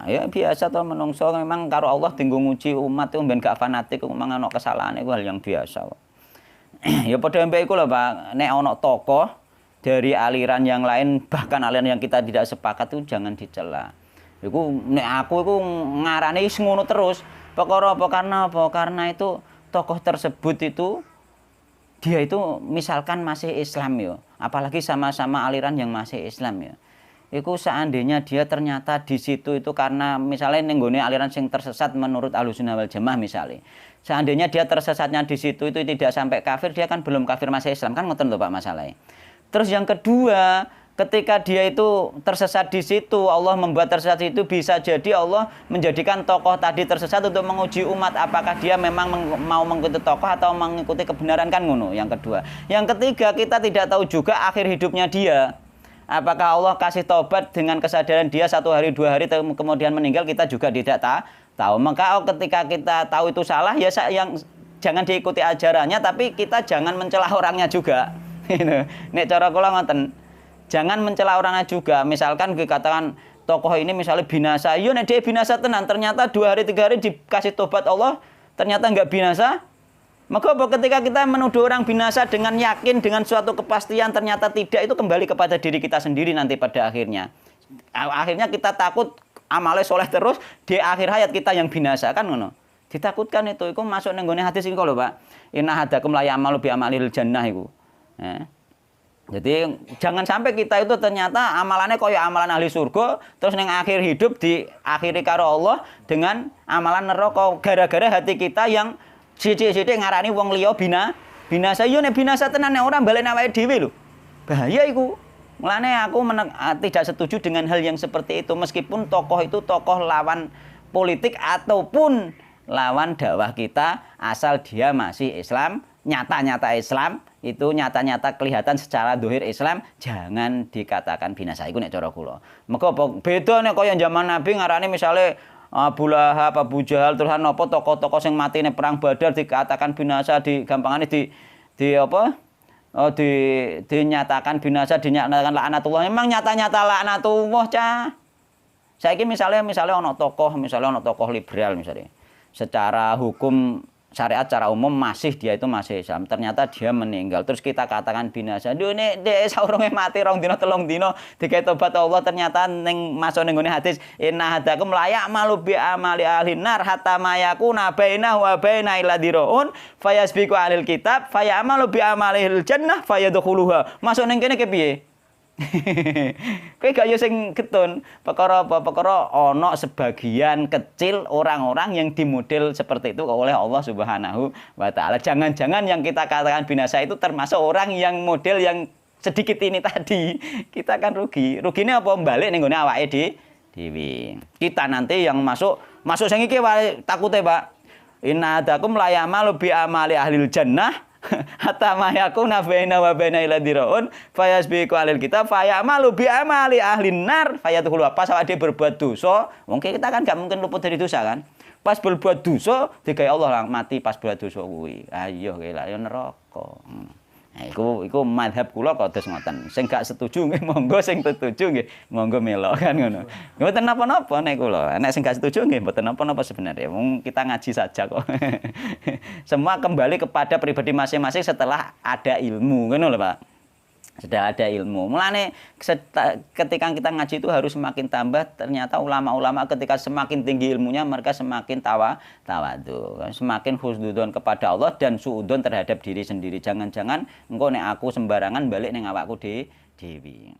Ya biasa to menungso memang karo Allah tinggo nguji umat itu ben gak fanatik memang ana kesalahan iku hal yang biasa kok. Ya padha mbek iku lho Pak, nek ana tokoh dari aliran yang lain bahkan aliran yang kita tidak sepakat itu jangan dicela. Iku nek aku iku ngarane wis ngono terus. Perkara apa karena apa? Karena itu tokoh tersebut itu dia itu misalkan masih Islam ya, apalagi sama-sama aliran yang masih Islam ya. Iku seandainya dia ternyata di situ itu karena misalnya nenggone aliran sing tersesat menurut Ahlussunnah wal Jamaah misalnya. Seandainya dia tersesatnya di situ itu tidak sampai kafir, dia kan belum kafir masih Islam kan ngoten lho Pak masalahnya. Terus yang kedua, ketika dia itu tersesat di situ, Allah membuat tersesat itu bisa jadi Allah menjadikan tokoh tadi tersesat untuk menguji umat apakah dia memang mau mengikuti tokoh atau mengikuti kebenaran kan ngono. Yang kedua, yang ketiga kita tidak tahu juga akhir hidupnya dia. Apakah Allah kasih taubat dengan kesadaran dia 1 hari 2 hari kemudian meninggal kita juga tidak tahu. Maka ketika kita tahu itu salah ya yang jangan diikuti ajarannya tapi kita jangan mencela orangnya juga. Nek cara kula ngoten. Jangan mencela orangnya juga. Misalkan dikatakan tokoh ini misalnya binasa. Iya nek dia binasa tenan ternyata 2 hari 3 hari dikasih tobat Allah ternyata enggak binasa. Maka ketika kita menuduh orang binasa dengan yakin, dengan suatu kepastian ternyata tidak, itu kembali kepada diri kita sendiri nanti pada akhirnya. Akhirnya kita takut amalnya soleh terus, di akhir hayat kita yang binasa, kan ngono. Ditakutkan itu masuk nenggone hadis itu lho Pak. Inna hadakum la ya'malu bi amalil jannah itu. Jadi jangan sampai kita itu ternyata amalannya kaya amalan ahli surga, terus neng akhir hidup diakhiri karo Allah dengan amalan neraka gara-gara hati kita yang sithik-sithik ngarani wong liya binasa. Yo nek binasa tenan nek ora balik awake dhewe lho. Bahaya iku. Mulane aku tidak setuju dengan hal yang seperti itu meskipun tokoh itu tokoh lawan politik ataupun lawan dakwah kita asal dia masih Islam, nyata-nyata Islam, itu nyata-nyata kelihatan secara zahir Islam, jangan dikatakan binasa. Iku nek cara kula. Mergo beda nek kaya zaman Nabi ngarani misale Abu Lahab, Abu Jahal, terus apa tokoh-tokoh yang mati nih perang Badar dikatakan binasa, digampangane dinyatakan binasa, dinyatakan laknatullah. Memang nyata-nyata laknatullah cah. Saiki misalnya ono tokoh liberal misalnya. Secara hukum syariat secara umum dia itu masih Islam. Ternyata dia meninggal. Terus kita katakan binasa. Duh nek dek saurunge mati 2 dina 3 dina digawe tobat Allah ternyata ning masuk ning ngene hadis inna hadakum layak malu bi amali ahli nar hatta mayakuna baina wa baina ila diraun fayasbiqu alil kitab fayamalu bi amalil jannah fayadkhuluha. Masuk ning kene kepiye? Kowe gak yo sing getun. Perkara ana sebagian kecil orang-orang yang dimodel seperti itu oleh Allah Subhanahu wa taala. Jangan-jangan yang kita katakan binasa itu termasuk orang yang model yang sedikit ini tadi. Kita kan rugi. Rugine apa balik ning gone awake dhewe. Kita nanti yang masuk sing iki wae takute, Pak. Inna adakum layamalu bi amali ahlil jannah hatta mayakuna baina wa baina ila diraun fayasbiqu alil kitab fayamalu bi amali ahlin nar fayadkhulu. Pas awake berbuat dosa, mungkin kita kan gak mungkin luput dari dosa kan. Pas berbuat dosa digawe Allah mati pas berbuat dosa kuwi. Ayo kowe lak yo neraka. Nah, iku mazhab kula kados ngoten. Sing gak setuju nggih monggo, sing setuju nggih monggo melok kan ngono. Mboten napa-napa nek kula. Nek sing gak setuju nggih mboten napa-napa sebenarnya. Wong kita ngaji saja kok. Semua kembali kepada pribadi masing-masing setelah ada ilmu, ngono lho Pak. Sudah ada ilmu. Mulane ketika kita ngaji itu harus semakin tambah. Ternyata ulama-ulama ketika semakin tinggi ilmunya mereka semakin tawadu, semakin husnudzon kepada Allah dan suudzon terhadap diri sendiri. Jangan-jangan engko nek aku sembarangan balik ning awakku dhewe.